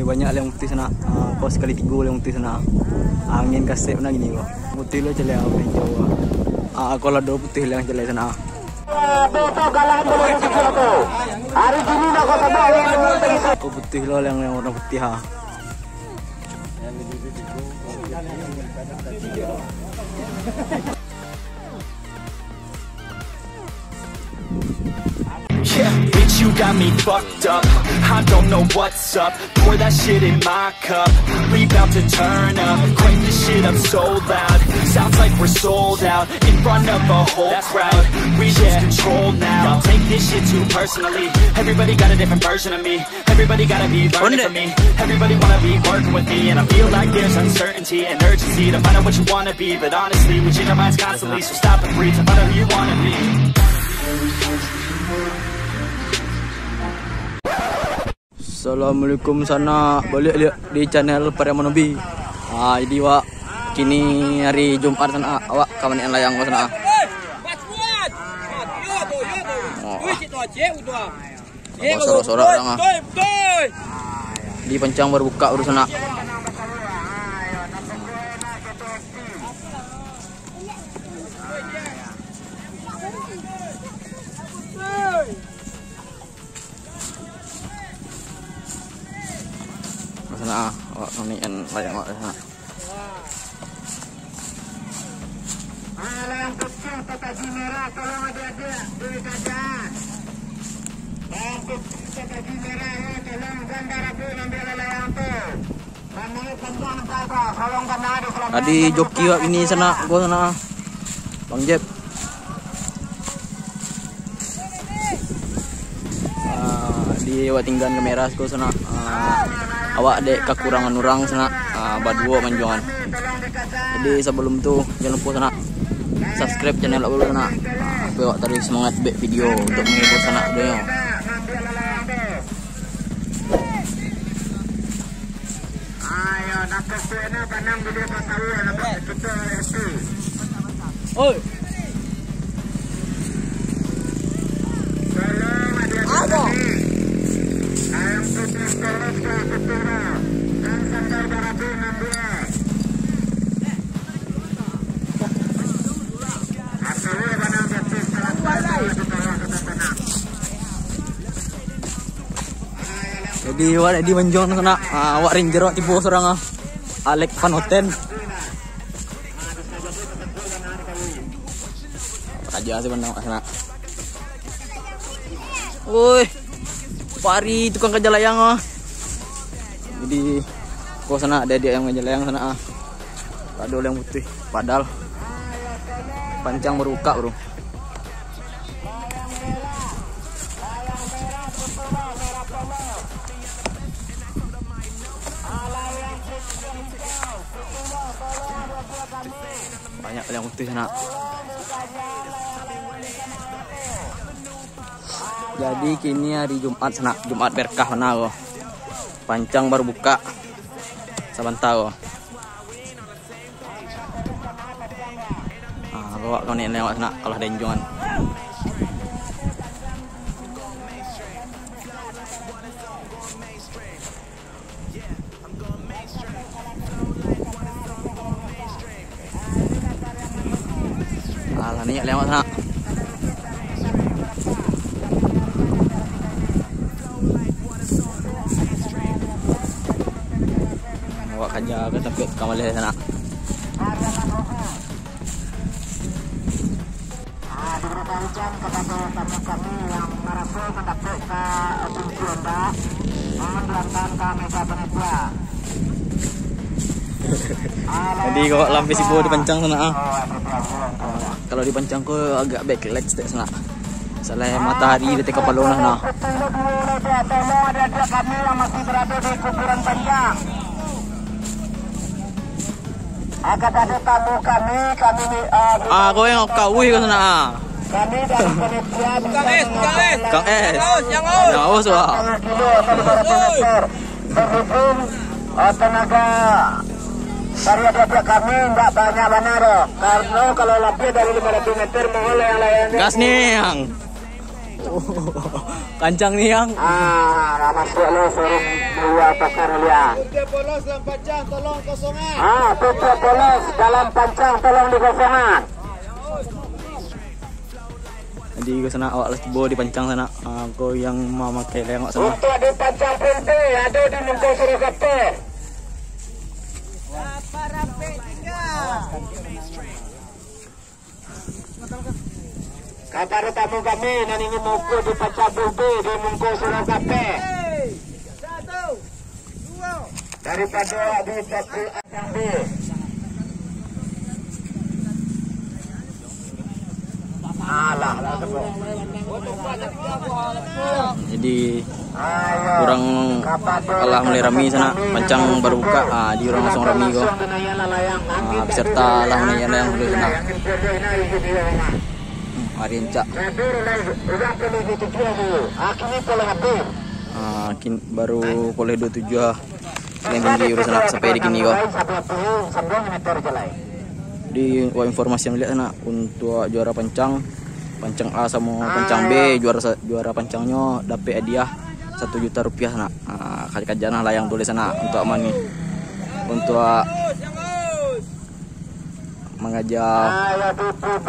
banyak yang putih sana. Kau sekali 3 yang putih sana. Angin kasih na gini kok. Putih lo celai apa yang Jawa. Kalau ada putih yang celai sana. Hari ini nak kau tahu. Kau putih lo yang warna putih ha. Yeah, bitch, you got me fucked up. I don't know what's up. Pour that shit in my cup. We about to turn up. Crank this shit up so loud. Sounds like we're sold out in front of a whole crowd. We lose control now. I'll take this shit too personally. Everybody got a different version of me. Everybody gotta be learning from me. Everybody wanna be working with me, and I feel like there's uncertainty and urgency to find out what you wanna be. But honestly, we change our minds constantly, so stop and breathe to find out who you wanna be. Assalamualaikum sana, balik lihat di channel Pariaman Nabi. Jadi wak kini hari Jumat sana, awak kawan yang layang sana. Sorak-sorak orang di Pancang baru buka urus sana. Sana, kami yang layang sana. Layang kecil petaji merah, tolong adik-adik beli saja. Layang kecil petaji merah ya, tolong gambar aku ambil layang tu. Layang panjang saja, tolong gambar di selatan. Tadi joki wak ini sana, gua sana. Bang Jeb. Di wak tinggal kamera gua sana. Awak dek kekurangan orang sana, badua manjongan. Jadi sebelum tu jangan lupa sana subscribe channel aku sana. Awak tadi semangat buat video untuk menghibur sana dia. Ayo nak kesana panang video pasal nak betul itu. Oi. Tolong adik-adik. Ayam putih terus ke ketara. Dan sandal barabu ngambil. Asalnya panang jatuh salah satu ketara tanah. Jadi awak di manjong sana, awak ranger awak tipu seorang Alek Panoten. Aja sih menang sana. Woi. Pari tukang kerja layang Jadi kok sana ada dia yang kerja layang sana Ada yang putih. Padahal Pancang beruka bro. Banyak yang putih sana. Jadi kini hari Jumat sana, Jumat berkah sana kok. Pancang baru buka. Sebentar kok. Bawa kau ni lewat sana kalau ada injongan. Alah ni lewat sana. Aja ke tapi kamal sana. Diberi Pancang kepada tamu kami yang merasa mendapat ke Bungku Ronda mengeluarkan ke meja penitia. Jadi kok lampis ibu di Pancang sana kalau di Pancang kok agak backlight sana. Salah matahari di teka palona nah. Tolong adik-adik kami yang masih berada di kuburan Pancang. Agar ada tamu kami kau yang kawui ke sana. Kami dari penitia Kang S. Yang aus wah. Berhubung tenaga dari adik-adik kami enggak banyak benar karena kalau lebih dari 500 meter mohon yang lainnya Gas nih yang. Kancang nih yang. Masuk lo sorong dua pakar lihat. Tutup polos dalam pancang, tolong kosongan. Tutup polos dalam pancang, tolong dikosongan. Jadi ke sana awak lesbo di pancang sana. Aku yang memakai lengok sana. Untuk di pancang pente ada di muka suruh kape. Para tinggal. Kabar tamu kami dan ini muka di pancang pente di muka suruh kape. 1, 2. Daripada di pancang pente. Jadi kurang kalah mulai rami sana, pancang baru buka, di orang langsung rami kok. Peserta lah mulai yang dulu sana. Hari encak. Baru boleh 27 yang tinggi urusan sampai di kini kok. Di informasi yang lihat sana untuk juara pancang A sama pancang B, juara pancangnya dapat hadiah 1 juta rupiah sana. Kajian lah yang tulis sana untuk aman nih, untuk mengajak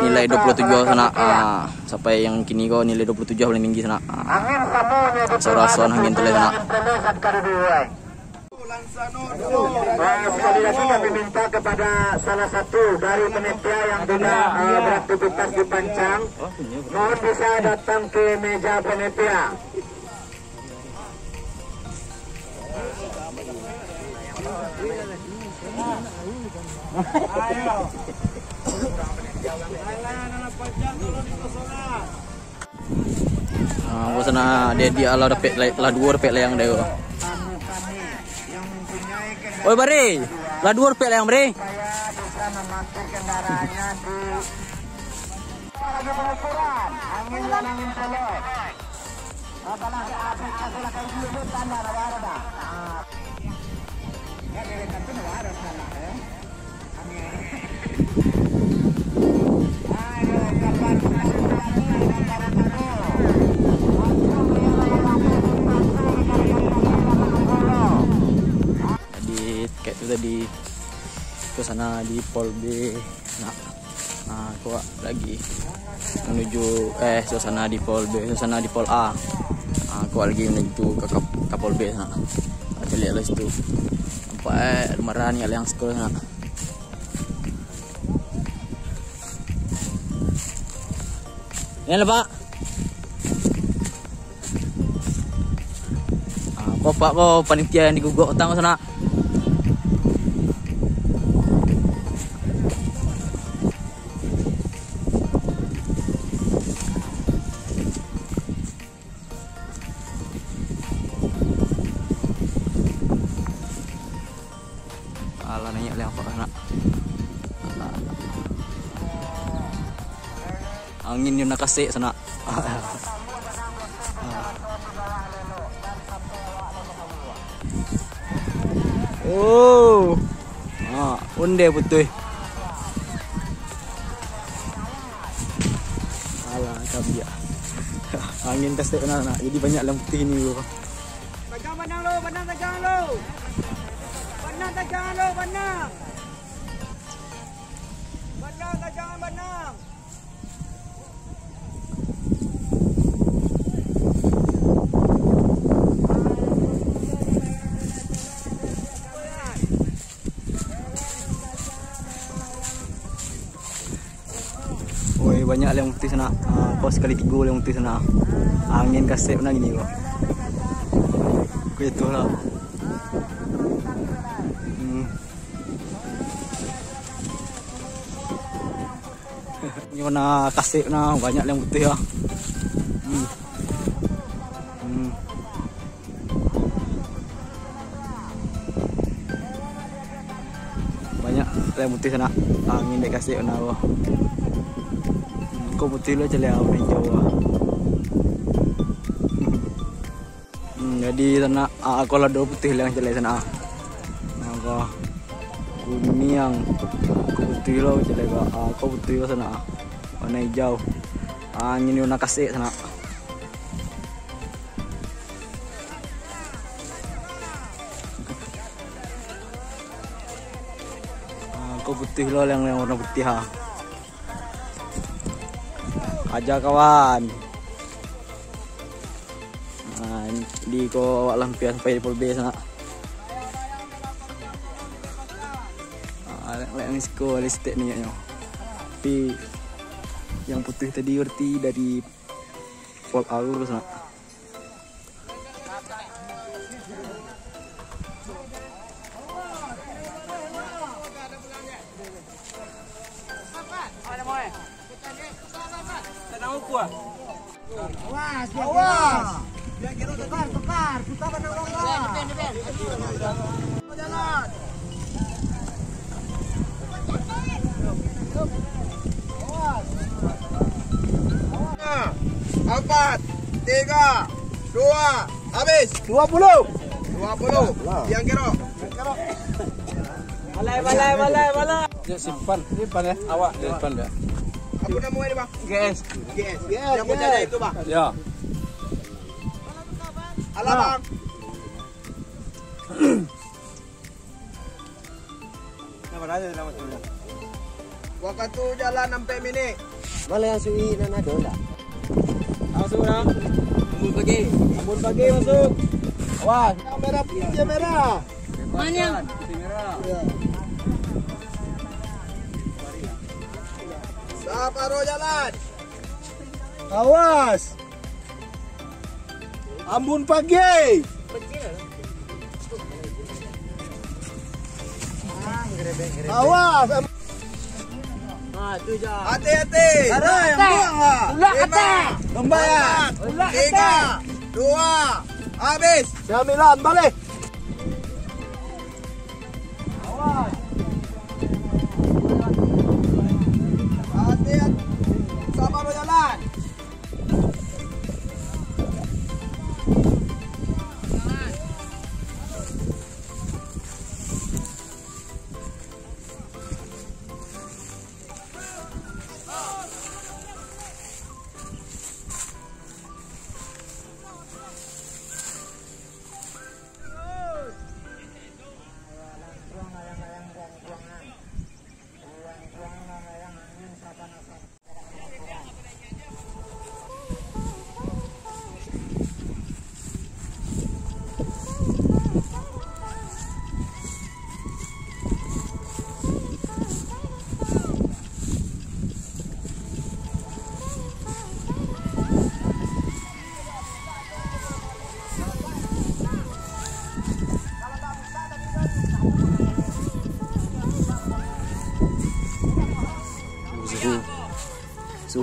nilai 27 sana, sampai yang kini kok nilai 27 paling tinggi sana. Sarason angin tulis sana. Sekali lagi kami minta kepada salah satu dari panitia yang sudah beraktivitas di pancang, mohon bisa datang ke meja panitia. Aku sana dia ala dapat lah 2 dapat yang dia. Oi Bari, lah 2 rupiah yang Bari. Saya bisa memakai kendaraannya di lagi pengukuran angin dan angin pelek. Apalah apalah kayak gitu tanda ada. Ya dari tentu ada salah ya. Ayo kapan kayak itu tadi ke sana di Pol B. Aku lagi menuju suasana di Pol B, suasana di Pol A. Aku lagi menuju ke Pol B sana. Kita lihat lah situ. Sampai lumayan yang sekolah sana. Ini lah Pak. Kok Pak kok panitia yang digugok utang sana. Nanya lihat apa nak angin yang nak kasih sana. Oh, unde putih. Alah kabia. Angin kasih nak, jadi banyak yang putih ini loh. Benang lo, benang tajam lo. Benang tajam lo, benang. Benang tajam benang. Woi banyak yang putih sana. Kau sekali 3 yang putih sana. Angin kasih mana gini kok. Itu lah. Ini mana kasih na banyak yang putih ya. Banyak yang putih sana. Angin dikasih na wah. Kau putih lo celai warna hijau. Jadi sana aku lah 2 putih yang celai sana. Aku kuning yang putih lo celai aku putih lo sana. Warna hijau. Angin warna kasih sana. Kau putih loh yang warna putih ha. Aja kawan. Nah, di ko awak lampian sampai di Polbe sana. Yang isko listek niatnya. Tapi yang putih tadi berarti dari Pol Alur sana. Awas. Yang kira tekar. Kita benang longgar. Jalan. 4, 3, 2, habis. 20. Yang kira. Balai. Ya simpan ya. Awak simpan ya. Apa namanya ini, Bang? GS. Yang punya itu, Bang. Ya. Alah, Bang. Waktu jalan sampai mini. Boleh yang sui dan ada enggak? Masuk dah. Ambon pagi masuk. Awas, merah putih merah. Mana? Putih merah. Saparoh jalan. Awas. Ambon pagi. Awas. Hati-hati. Ada yang buang ah. 5, 4, 3, 2, habis. Jamilan balik. Hati-hati. Saparoh jalan.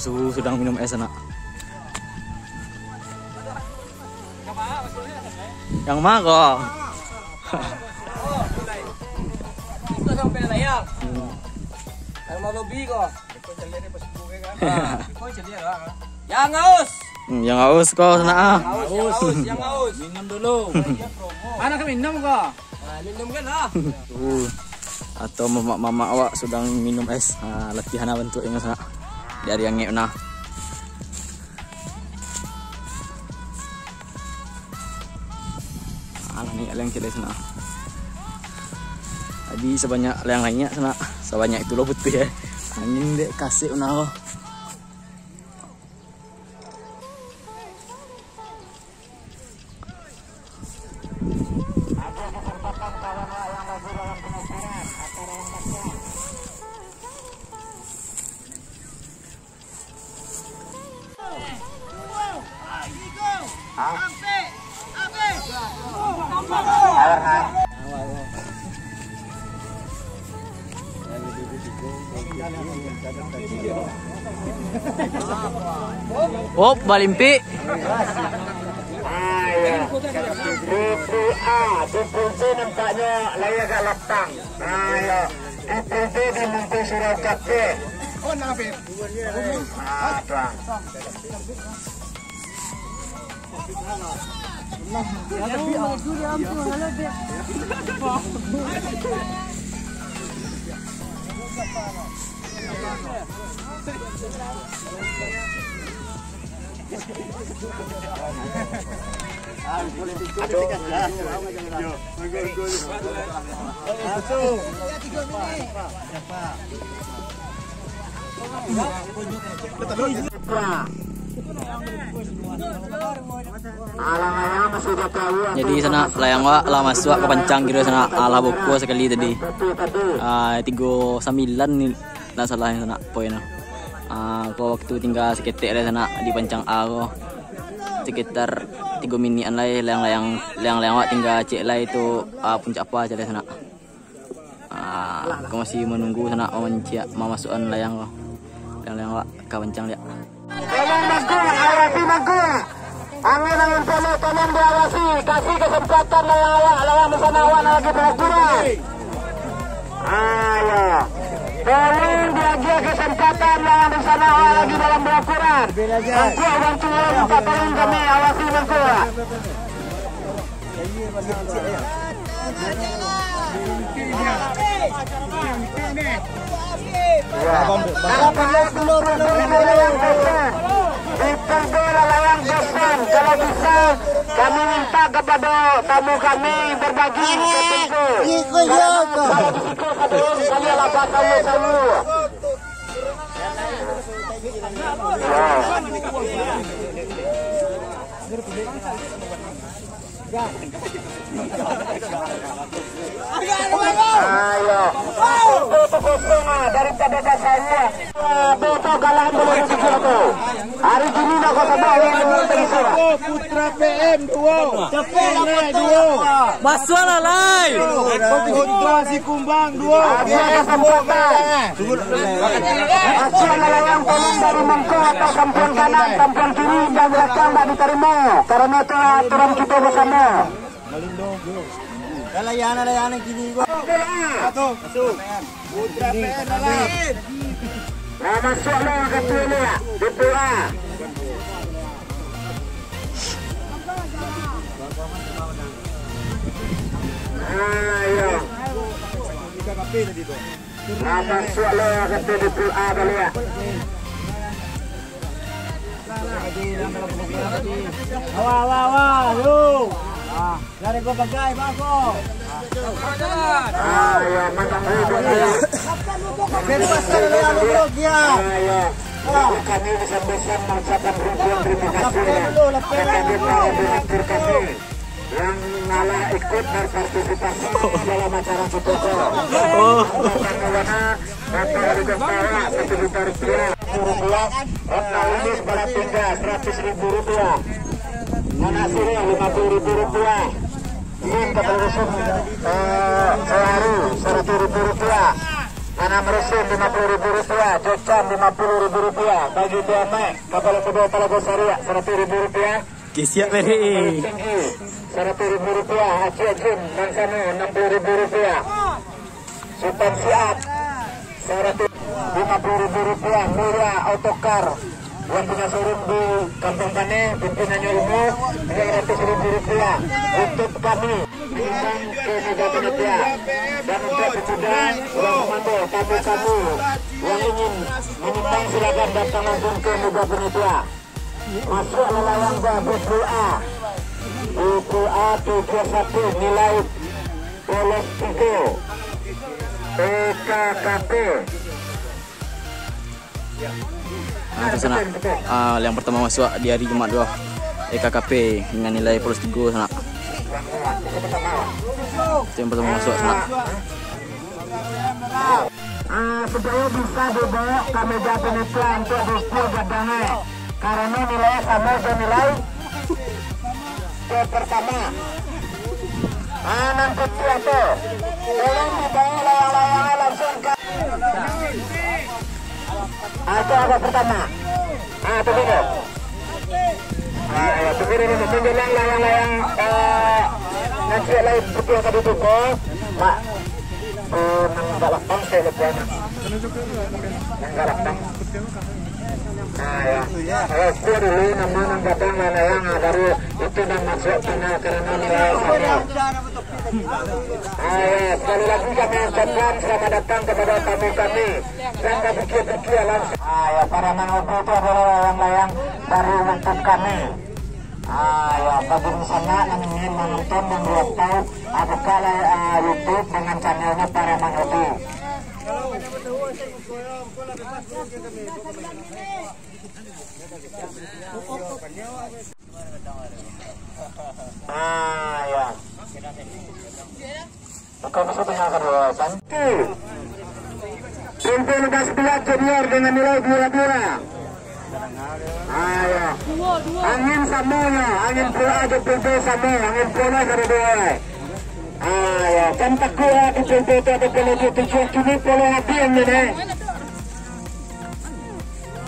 Suhu sedang minum es anak. Yang mana kok? Itu sampai layak. Kalau mau lebih kok. Yang haus. Yang haus kok sana. Yang haus. Minum dulu. Mana kami minum kok? Minum kan lah. Atau mama awak sedang minum es. Latihan apa bentuk yang sana. Dari yang ngena. Nih yang kita sana. Tadi sebanyak yang lainnya sana. Sebanyak itu loh putih ya. Angin dek kasih unah. Oh, balimpi. Dikunci nampaknya layak agak lapang. Dikunci di Mungkin Surau Cafe. Oh, nafip. Tuang. Jadi sana layang wa lah masuk ke pancang kira sana ala boko sekali tadi. 39 ni tak salah sana poinnya. Ko waktu tinggal seketik dari sana di pancang A ko. Sekitar 3 minitan lah layang wa tinggal cek lah itu puncak apa aja dari sana. Aku masih menunggu sana mau masukan layang ko. Layang wa ke pancang dia. Tolong Magul, awasi Magul. Angin penuh, tolong diawasi. Kasih kesempatan layang Mesanawan lagi berkurang. Ayo. Tolong bagi kesempatan layang Mesanawan lagi dalam berkurang. Aku bantu minta tolong kami, awasi Magul. Kalau bisa kami minta kepada tamu kami berbagi kalian apa kamu ayo daripada dasarnya betul kalah dulu itu hari ini nak kau sebab Putra PM 2 cepet 2 Masuklah live. Putra si Kumbang 2. Asyik yang tolong dari Mangko atau kampung kanan, kampung kiri dan belakang tak diterima karena itu aturan kita bersama. Layanan kini gua. Masuk. Putra PM dalam. Masuklah ke sini ya. Betul. Ayo. Masuklah ke sini A kali ya. Wah, lu. Dari gua bagai masuk. Ayo, matang dulu. Bebaskan lu ya. Ayo. Kami bisa mengucapkan ribuan terima kasih kepada para donatur kami yang malah ikut berpartisipasi dalam acara kita. Bapak Rigo Tawa Rp1.000, Ratna Lilis Balatingga Rp100.000, Manasiri Rp50.000, Min Kepengurusan Seharu Rp100.000, Anam Resim Rp50.000, Jocan Rp50.000, bagi Diamek Kapal Kedua Talago Saria Rp100.000, Kesiap beri. Rp100.000, Aceh Jim Bangsano Rp60.000, Sultan Siap Rp150.000, Murah Autocar yang punya showroom di Kampung Pane, pimpinannya umum Rp200.000 untuk kami diundang ke Mega Penitia dan untuk pemuda Ulang Komando tamu-tamu yang ingin menyumbang silakan datang langsung ke Mega Penitia. Masuk layang buku A. Buku A 31 nilai polos 3 PKKP. Itu sana yang pertama masuk di hari Jumat 2 EKKP dengan nilai polos 3 sana. Itu yang pertama masuk sana. Supaya bisa dibawa ke Mega Penitia untuk display gadangnya karena nilai sama dengan nilai pertama. Nanti itu tolong dibawa layang-layangnya langsung ke itu ada pertama. Tunggu. Tunggu ini menjelang layang-layang nanti lain betul tadi tu kok. Mak nggak lapang saya lepas. Nggak lapang. Saya dulu nama datang layang baru itu dan masuk karena nilai saya. Sekali lagi kami ucapkan selamat datang kepada tamu kami. Jangan berkira-kira langsung. Para mengumpul itu adalah layang-layang dari untuk kami. Ya, bagi sana yang ingin menonton dan bertahu apakah YouTube dengan channelnya Para Manodi. Ya. Bukan bisa tinggalkan wawasan. Pintu lepas belat junior dengan nilai 2-2. Ayo. Angin samunya, angin pula aja pintu samu, angin pula dari dua. Ayo, kan takut di pintu itu ada puluh tujuh kini puluh hati yang ini.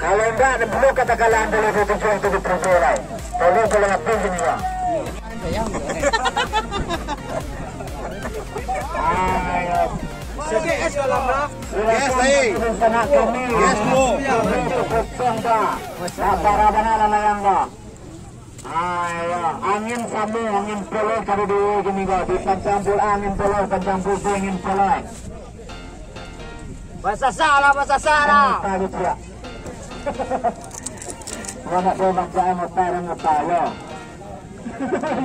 Kalau enggak, belum katakanlah puluh tujuh itu di pintu lain. Puluh hati gini ya. Ayo. Gas lagi. Gas dulu. Para banana layang go. Ayo, angin samu, angin puluh kali dua gini go. Di pancampul angin puluh, pancampul angin puluh. Bahasa salah, bahasa salah. Tadi dia. Mana tu macam mutara mutalo.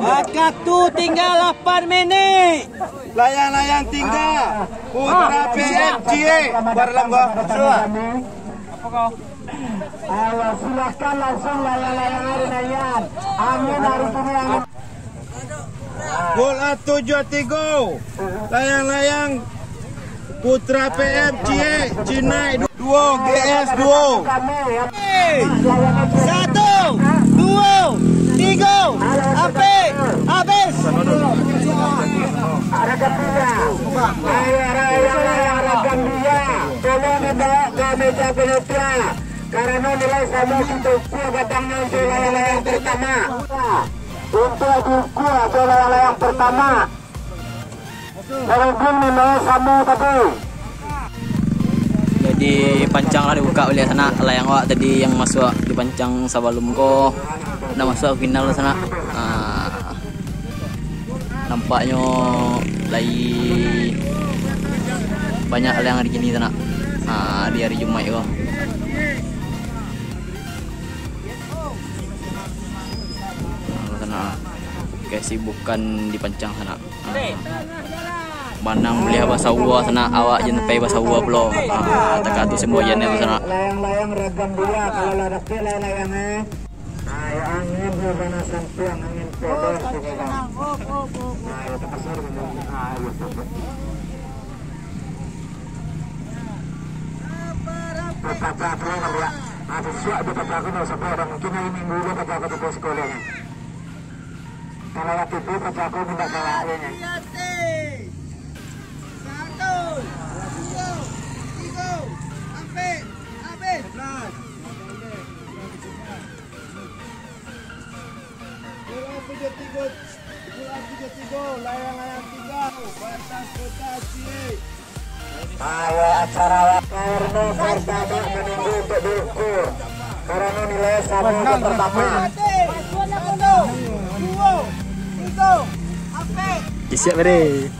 Waktu tinggal 8 menit. Layang-layang tinggal. Putra PMGA. Barlam gua. Ayo, silahkan langsung layang-layang hari nayan. Angin hari ini angin. Gol A7-3. Layang-layang Putra PMGA. Cina 2 GS 2. 1, 2, 3, habis. Ada Gambia. Ayo, ada Gambia. Tolong dibawa ke meja penyutra. Karena nilai sama itu batangnya untuk layang-layang pertama. Untuk buku atau layang-layang pertama. Mungkin nilai sama tadi. Jadi pancang lah dibuka oleh sana layang awak tadi yang masuk di pancang sebelum ko udah masuk final sana. Nampaknya lagi banyak layang hari ini sana. Di hari Jumat ko. Sana kesibukan di pancang sana. Manang beli bahasa Uwa sana awak jen pay bahasa Uwa pula. Taka tu semua jen itu sana. Layang-layang ragam dia kalau ada layang-layangnya. Ayo angin berbana sampiang angin pedor juga. Ayo pasar ayo. Papa apa ya? Ada siap di papa aku sampai orang mungkin hari minggu dulu papa aku di sekolahnya. Kalau waktu itu papa aku minta kalahnya. Layang-layang tinggal. Batas kota Cie. Ayo acara karena pertama menunggu untuk diukur. Karena nilai sama yang pertama. Siap beri.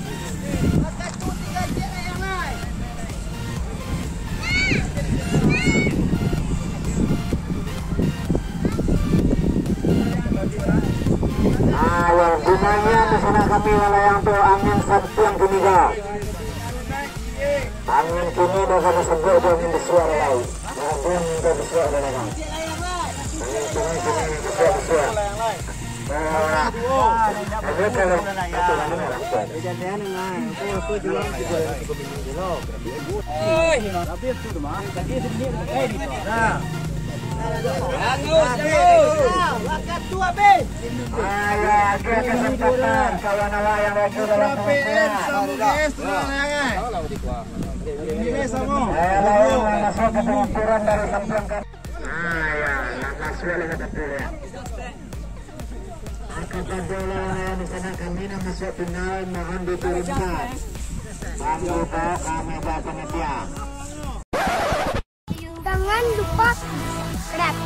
Ayo gunanya di sana kami layang tu angin sampiang ketiga. Angin kini dah kena sebut dia angin bersuara lain. Angin dah bersuara lain. Angin kini bersuara. Ada kalau itu mana? Kejadian dengan itu juga tapi itu mah tadi ini nah waktu habis. Ayo, kesempatan kawan layang lagi dalam PM sama GS layangan. Ini sama. Ayo, masuk ke pengukuran dari sampiang kan. Ayo, masuk lagi ke pilih. Angkatan bola di sana kami nak masuk final mohon diturunkan. Kami bawa kamera panitia. Jangan lupa subscribe.